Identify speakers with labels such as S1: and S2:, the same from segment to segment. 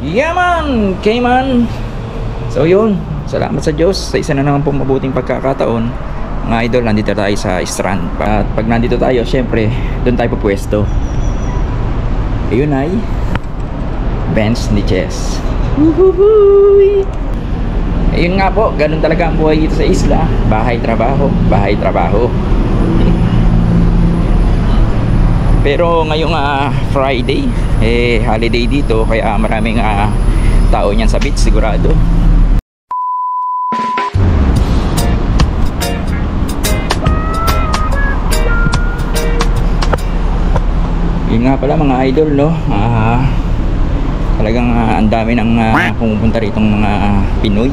S1: Yaman! Kayman! So yun, salamat sa Diyos sa isa na naman pong mabuting pagkakataon. Mga idol, nandito tayo sa strand. At pag nandito tayo, syempre, doon tayo pupwesto. Ayun ay bench ni Chess. Woohoo! Ayun nga po, ganun talaga ang buhay dito sa isla. Bahay, trabaho, bahay, trabaho. Pero ngayong Friday, holiday dito, kaya maraming tao niyan sa beach sigurado. Yun nga pala mga idol, no? Talagang ang dami ng pumupunta rito ng mga Pinoy.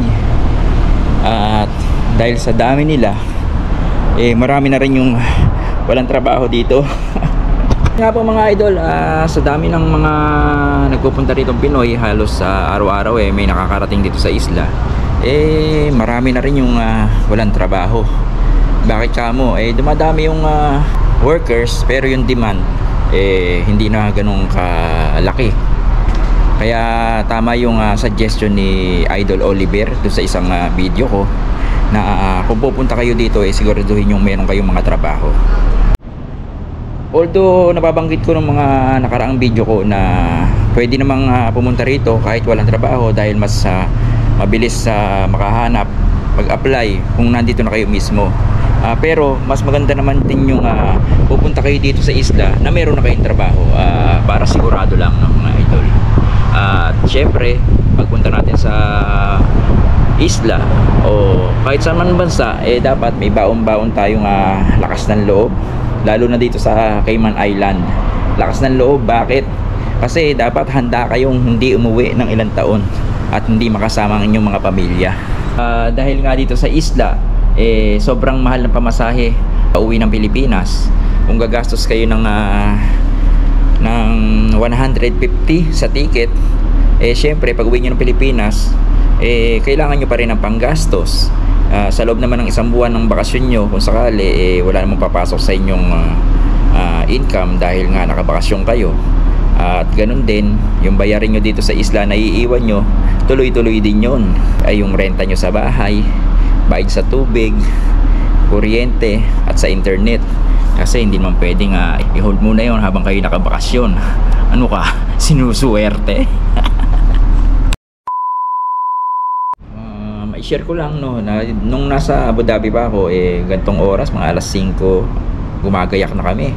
S1: At dahil sa dami nila, marami na rin yung walang trabaho dito. Nga po mga idol, sa dami ng mga nagpupunta rito Pinoy, halos araw-araw may nakakarating dito sa isla, marami na rin yung walang trabaho. Bakit kamo? Dumadami yung workers, pero yung demand hindi na ganun kalaki. Kaya tama yung suggestion ni Idol Oliver doon sa isang video ko na kung pupunta kayo dito, siguraduhin yung meron kayong mga trabaho. Although nababanggit ko ng mga nakaraang video ko na pwede namang pumunta rito kahit walang trabaho dahil mas mabilis makahanap, mag-apply kung nandito na kayo mismo. Pero mas maganda naman din yung pupunta kayo dito sa isla na meron na kayong trabaho, para sigurado lang, no, mga idol. At syempre pagpunta natin sa isla o kahit saan man bansa, dapat may baon-baon tayong lakas ng loob. Lalo na dito sa Cayman Island, lakas ng loob. Bakit? Kasi dapat handa kayong hindi umuwi ng ilang taon at hindi makasama ang inyong mga pamilya. Dahil nga dito sa isla, sobrang mahal ng pamasahe pauwi ng Pilipinas. Kung gagastos kayo ng 150 sa ticket, syempre pag uwi nyo ng Pilipinas, kailangan nyo pa rin ng panggastos. Sa loob naman ng isang buwan ng bakasyon nyo, kung sakali wala namang papasok sa inyong income dahil nga nakabakasyon kayo. At ganun din, yung bayarin nyo dito sa isla na iiwan nyo, tuloy-tuloy din yun. Ay yung renta nyo sa bahay, bayad sa tubig, kuryente at sa internet. Kasi hindi naman pwedeng i-hold muna yun habang kayo nakabakasyon. Ano ka? Sinusuwerte? I-share ko lang, no, na nung nasa Abu Dhabi pa ako, gantong oras, mga alas 5 gumagayak na kami.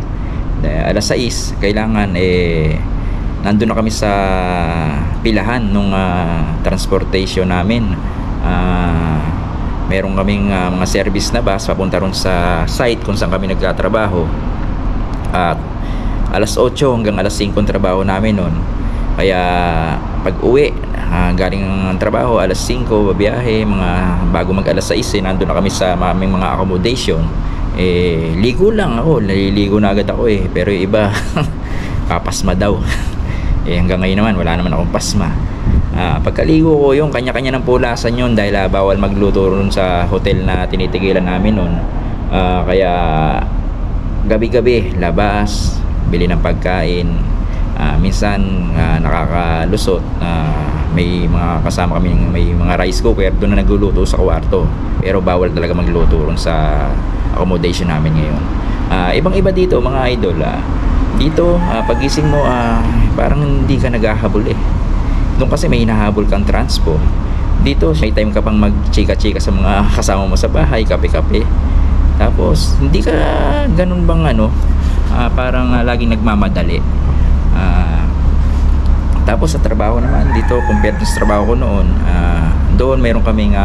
S1: Alas 6 kailangan nandun na kami sa pilahan nung transportation namin. Meron kaming mga service na bus papunta ron sa site kung saan kami nagtatrabaho. At alas 8 hanggang alas 5 ang trabaho namin nun. Kaya pag uwi galing ng trabaho alas 5 babiyahe, mga bago mag alas 6 nandun na kami sa aming mga accommodation. Ligo lang ako, naliligo na agad ako pero yung iba papasma daw. Hanggang ngayon naman wala naman akong pasma. Pagkaligo ko, yung kanya-kanya ng pulasan yun dahil bawal magluto ron sa hotel na tinitigilan namin nun. Kaya gabi-gabi labas, bili ng pagkain. Minsan nakakalusot, may mga kasama kami, may mga rice cooker doon na nagluluto sa kwarto, pero bawal talaga magluto ron sa accommodation namin ngayon. Ibang iba dito mga idol, dito pagising mo parang hindi ka naghahabol doon kasi may hinahabol kang transpo. Dito may time ka pang mag-chika-chika sa mga kasama mo sa bahay, kape-kape. Tapos hindi ka ganun bang parang laging nagmamadali. Tapos sa trabaho naman dito, compared sa trabaho ko noon, doon meron kaming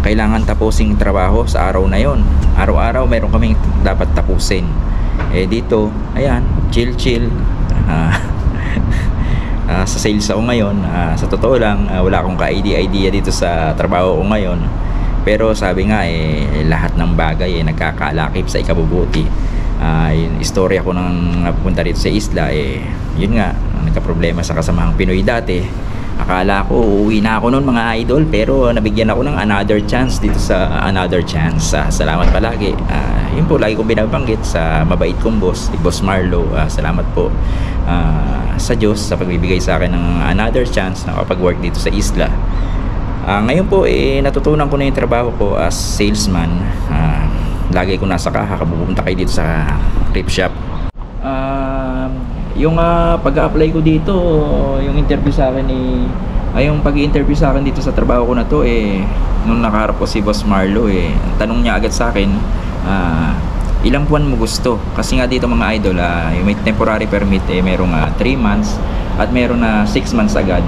S1: kailangan tapusing trabaho sa araw na yon. Araw-araw meron kaming dapat tapusin. Dito, ayan, chill. Sa sales ako ngayon. Sa totoo lang, wala akong ka-idea dito sa trabaho ko ngayon. Pero sabi nga lahat ng bagay nagkakalakip sa ikabubuti. Yung istorya ko nang napunta dito sa isla, yun nga, nagka-problema sa kasamahang Pinoy dati. Akala ko uuwi na ako noon mga idol, pero nabigyan ako ng another chance dito sa Another Chance. Salamat palagi. Yun po, lagi kong binabanggit sa mabait kong boss, si Boss Marlo. Salamat po sa Diyos sa pagbibigay sa akin ng another chance na kapag-work dito sa isla. Ngayon po, natutunan ko na yung trabaho ko as salesman. Lagi ko nasa kaha, pupunta kayo dito sa thrift shop. Yung pag-apply ko dito, yung interview sa akin yung pag-interview sa akin dito sa trabaho ko na to nung nakaharap ko si Boss Marlo ang tanong niya agad sa akin, ilang buwan mo gusto? Kasi nga dito mga idol, yung may temporary permit merong 3 months at meron na 6 months agad.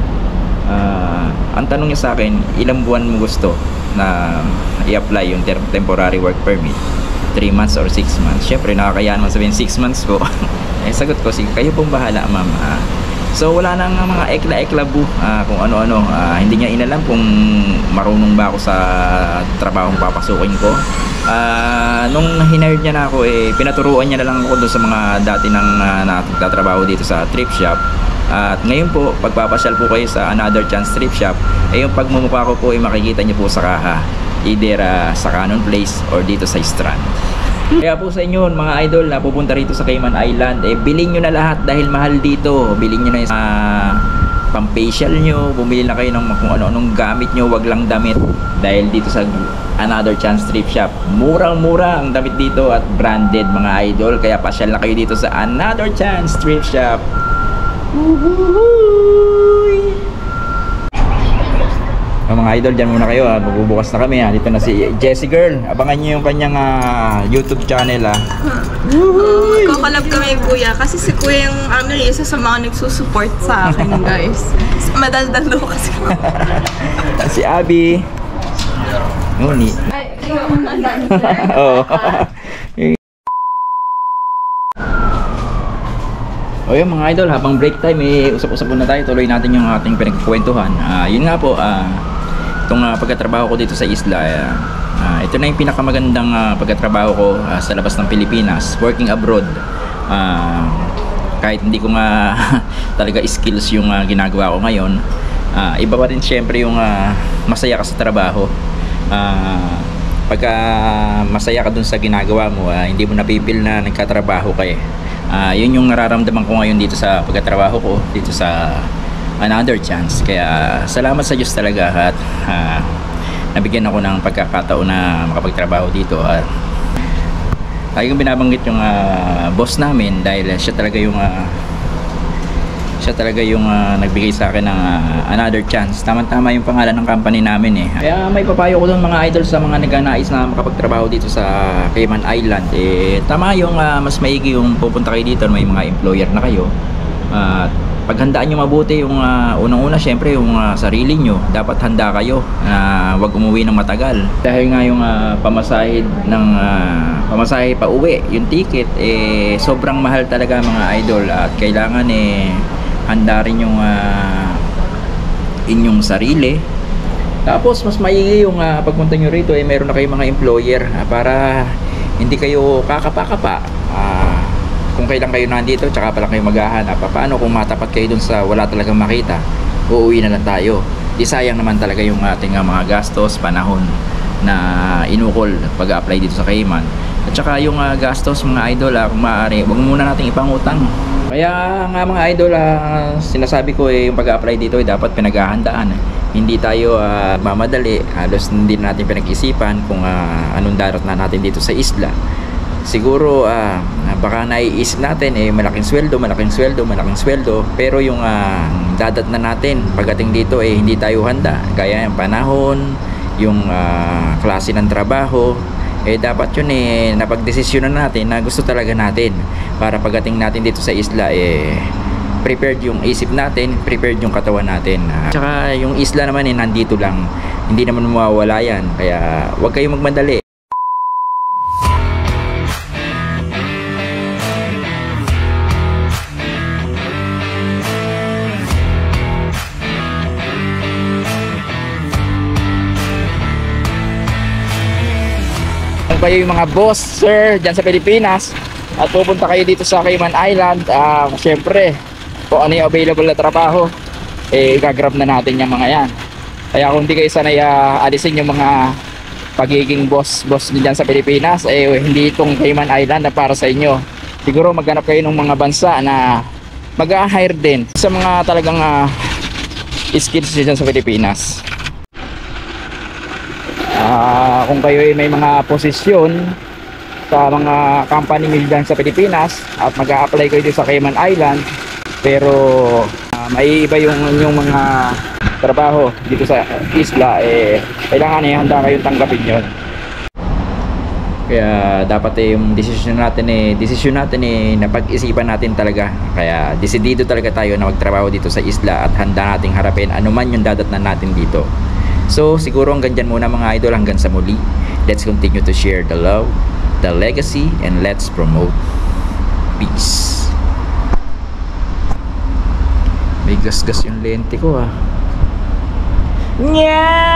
S1: Ang tanong niya sa akin, ilang buwan mo gusto na i-apply yung temporary work permit? 3 months or 6 months? Syempre nakakaya naman sabihin 6 months ko. Sagot ko, sige, kayo pong bahala ma'am. So wala nang mga ekla-ekla kung ano-ano. Hindi niya inalam kung marunong ba ako sa trabahong papasukin ko. Nung hineard niya na ako, pinaturuan niya na lang ako doon sa mga dati nang nagtatrabaho dito sa thrift shop. At ngayon po, pagpapasyal po kayo sa Another Chance thrift shop, yung pagmumukha ko po makikita niyo po sa kaha, either sa Cannon Place or dito sa Strand. Kaya po sa inyo mga idol na pupunta rito sa Cayman Island, bilhin nyo na lahat dahil mahal dito. Bilhin nyo na yung pang-facial nyo, bumili na kayo ng kung ano-anong gamit nyo, wag lang damit. Dahil dito sa Another Chance thrift shop, murang-mura ang damit dito at branded mga idol. Kaya pasyal na kayo dito sa Another Chance thrift shop. Mga idol, dyan muna kayo, magbubukas na kami. Dito na si Jessie Girl. Abangan nyo yung kanyang YouTube channel.
S2: Kakalab kami kuya kasi si kuya yung isa sa mga nagsusupport sa akin guys. Madaldalo kasi.
S1: Si Abby. Nguni. Oo. O yun mga idol, habang break time usap-usap muna tayo, tuloy natin yung ating pinagkukwentuhan. Yun nga po, itong pagkatrabaho ko dito sa isla, ito na yung pinakamagandang pagkatrabaho ko sa labas ng Pilipinas, working abroad. Kahit hindi ko nga talaga skills yung ginagawa ko ngayon, iba pa rin syempre yung masaya ka sa trabaho. Pagka masaya ka dun sa ginagawa mo, hindi mo napipil na nagkatrabaho ka yun yung nararamdaman ko ngayon dito sa pagkatrabaho ko dito sa Another Chance. Kaya salamat sa Diyos talaga at nabigyan ako ng pagkakataon na makapagtrabaho dito. At lagi kong binabanggit yung boss namin dahil siya talaga yung nagbigay sa akin ng Another Chance. Tama-tama yung pangalan ng company namin Kaya may papayo ko doon mga idol sa mga nagnanais na makapagtrabaho dito sa Cayman Island. Tama yung mas maigi yung pupunta kayo dito, may mga employer na kayo. Paghandaan nyo mabuti yung unang-una syempre yung sarili nyo. Dapat handa kayo na wag umuwi ng matagal. Dahil nga yung pamasahe pa uwi, yung ticket sobrang mahal talaga mga idol. At kailangan handa rin yung inyong sarili. Tapos mas maigi yung pagpunta nyo rito meron na kayong mga employer para hindi kayo kakapa-kapa kung kailan kayo nandito tsaka pala kayo maghahanap. Paano kung matapat kayo dun sa wala talagang makita, uuwi na lang tayo. Di sayang naman talaga yung ating mga gastos, panahon na inukol pag-apply dito sa Cayman. At saka yung gastos mga idol, kung maaari, wag muna nating ipangutang. Kaya nga mga idol, sinasabi ko yung pag-apply dito dapat pinaghahandaan. Hindi tayo mamadali, halos hindi natin pinag-isipan kung anong darat na natin dito sa isla. Siguro baka naiisip natin malaking sweldo, pero yung dadat na natin pagdating dito hindi tayo handa. Kaya yung panahon, yung klase ng trabaho, dapat yun napagdesisyonan natin na gusto talaga natin para pagdating natin dito sa isla prepared yung isip natin, prepared yung katawan natin. Tsaka yung isla naman nandito lang, hindi naman mawawala yan, kaya huwag kayong magmadali. Kayo yung mga boss sir dyan sa Pilipinas at pupunta kayo dito sa Cayman Island, syempre kung ano yung available na trabaho gagrab na natin yung mga yan. Kaya kung di kayo sanay alisin yung mga pagiging boss nyo dyan sa Pilipinas, hindi itong Cayman Island na para sa inyo. Siguro maghanap kayo ng mga bansa na mag-hire din sa mga talagang skills dyan sa Pilipinas. Kung kayo may mga posisyon sa mga company nyo dyan sa Pilipinas at mag-a-apply kayo dito sa Cayman Island, pero may iba yung mga trabaho dito sa isla, kailangan handa kayong tanggapin yon. Kaya dapat yung desisyon natin na pag-isipan natin talaga. Kaya desidido talaga tayo na magtrabaho dito sa isla at handa nating harapin anuman yung dadatnan natin dito. So siguro hanggang dyan muna mga idol, hanggang sa muli. Let's continue to share the love, the legacy, and let's promote peace. May gas-gas yung lente ko. Nya!